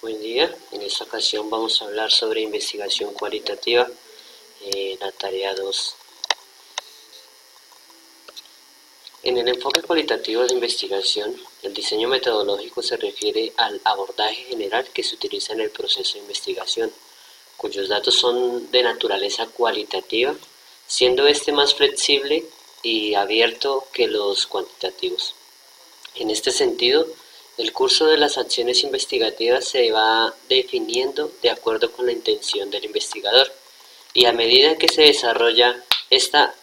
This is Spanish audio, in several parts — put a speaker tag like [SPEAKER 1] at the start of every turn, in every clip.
[SPEAKER 1] Buen día, en esta ocasión vamos a hablar sobre investigación cualitativa, la tarea 2. En el enfoque cualitativo de investigación, el diseño metodológico se refiere al abordaje general que se utiliza en el proceso de investigación, cuyos datos son de naturaleza cualitativa, siendo este más flexible y abierto que los cuantitativos. En este sentido, el curso de las acciones investigativas se va definiendo de acuerdo con la intención del investigador y a medida que se desarrolla esta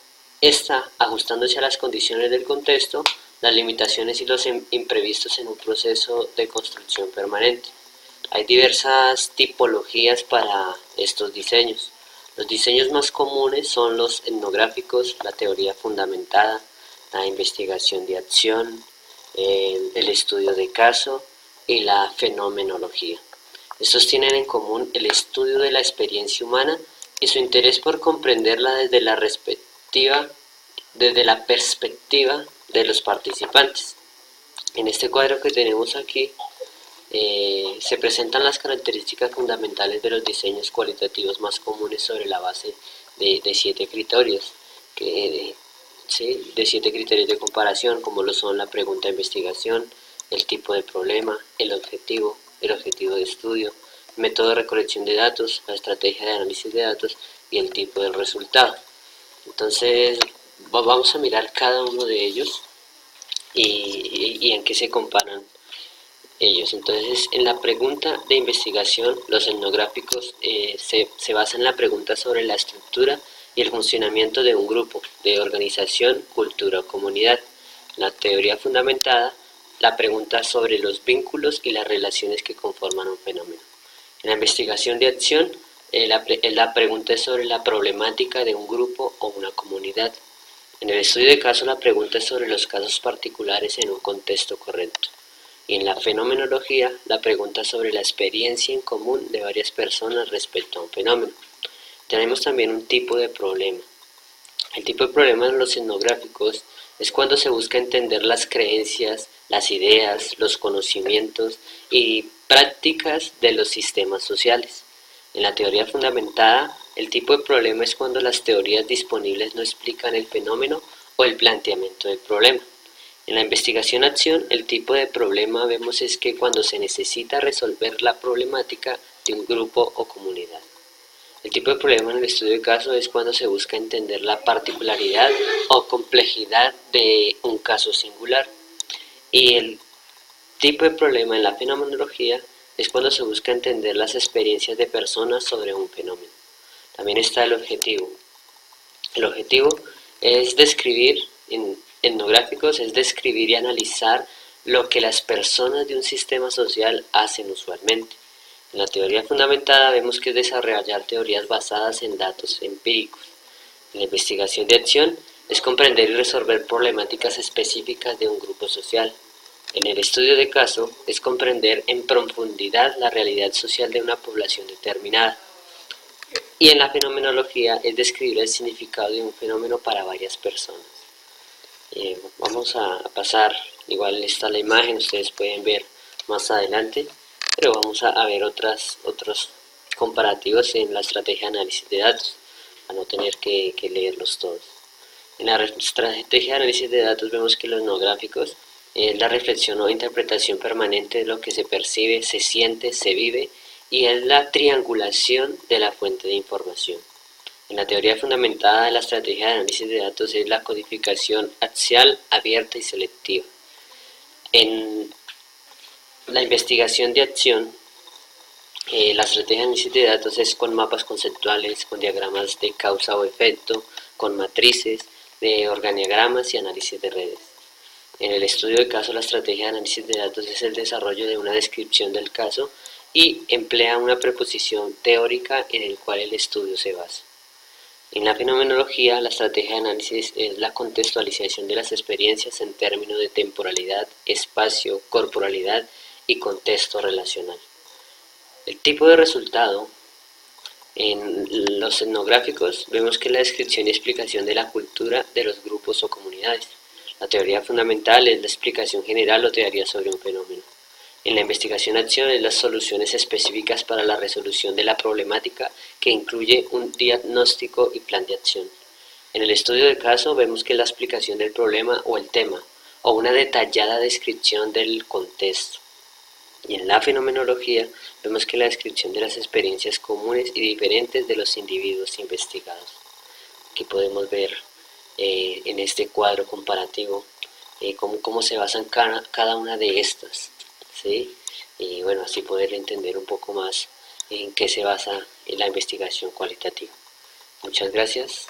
[SPEAKER 1] ajustándose a las condiciones del contexto, las limitaciones y los imprevistos en un proceso de construcción permanente. Hay diversas tipologías para estos diseños. Los diseños más comunes son los etnográficos, la teoría fundamentada, la investigación de acción, el estudio de caso y la fenomenología. Estos tienen en común el estudio de la experiencia humana y su interés por comprenderla desde la perspectiva de los participantes. En este cuadro que tenemos aquí se presentan las características fundamentales de los diseños cualitativos más comunes sobre la base de 7 criterios, de 7 criterios de comparación, como lo son la pregunta de investigación, el tipo de problema, el objetivo de estudio, el método de recolección de datos, la estrategia de análisis de datos y el tipo del resultado. Entonces vamos a mirar cada uno de ellos y en qué se comparan ellos. Entonces, en la pregunta de investigación, los etnográficos se basan en la pregunta sobre la estructura y el funcionamiento de un grupo, de organización, cultura o comunidad. La teoría fundamentada, la pregunta sobre los vínculos y las relaciones que conforman un fenómeno. En la investigación de acción, la pregunta es sobre la problemática de un grupo o una comunidad. En el estudio de caso, la pregunta es sobre los casos particulares en un contexto correcto. Y en la fenomenología, la pregunta es sobre la experiencia en común de varias personas respecto a un fenómeno. Tenemos también un tipo de problema. El tipo de problema en los etnográficos es cuando se busca entender las creencias, las ideas, los conocimientos y prácticas de los sistemas sociales. En la teoría fundamentada, el tipo de problema es cuando las teorías disponibles no explican el fenómeno o el planteamiento del problema. En la investigación-acción, el tipo de problema vemos es que cuando se necesita resolver la problemática de un grupo o comunidad. El tipo de problema en el estudio de caso es cuando se busca entender la particularidad o complejidad de un caso singular. Y el tipo de problema en la fenomenología es cuando se busca entender las experiencias de personas sobre un fenómeno. También está el objetivo. El objetivo es describir, en etnográficos, es describir y analizar lo que las personas de un sistema social hacen usualmente. En la teoría fundamentada vemos que es desarrollar teorías basadas en datos empíricos. En la investigación de acción es comprender y resolver problemáticas específicas de un grupo social. En el estudio de caso es comprender en profundidad la realidad social de una población determinada. Y en la fenomenología es describir el significado de un fenómeno para varias personas. Vamos a pasar, igual está la imagen, ustedes pueden ver más adelante, pero vamos a ver otros comparativos en la estrategia de análisis de datos, para no tener que leerlos todos. En la estrategia de análisis de datos vemos que los etnográficos es la reflexión o interpretación permanente de lo que se percibe, se siente, se vive, y es la triangulación de la fuente de información. En la teoría fundamentada de la estrategia de análisis de datos es la codificación axial, abierta y selectiva. En la investigación de acción, la estrategia de análisis de datos es con mapas conceptuales, con diagramas de causa o efecto, con matrices, de organigramas y análisis de redes. En el estudio de caso, la estrategia de análisis de datos es el desarrollo de una descripción del caso y emplea una preposición teórica en el cual el estudio se basa. En la fenomenología, la estrategia de análisis es la contextualización de las experiencias en términos de temporalidad, espacio, corporalidad y contexto relacional. El tipo de resultado en los etnográficos vemos que la descripción y explicación de la cultura de los grupos o comunidades. La teoría fundamental es la explicación general o teoría sobre un fenómeno. En la investigación-acción es las soluciones específicas para la resolución de la problemática que incluye un diagnóstico y plan de acción. En el estudio de caso vemos que la explicación del problema o el tema, o una detallada descripción del contexto. Y en la fenomenología vemos que la descripción de las experiencias comunes y diferentes de los individuos investigados. Aquí podemos ver en este cuadro comparativo cómo se basan cada una de estas, ¿sí? Y bueno, así poder entender un poco más en qué se basa la investigación cualitativa. Muchas gracias.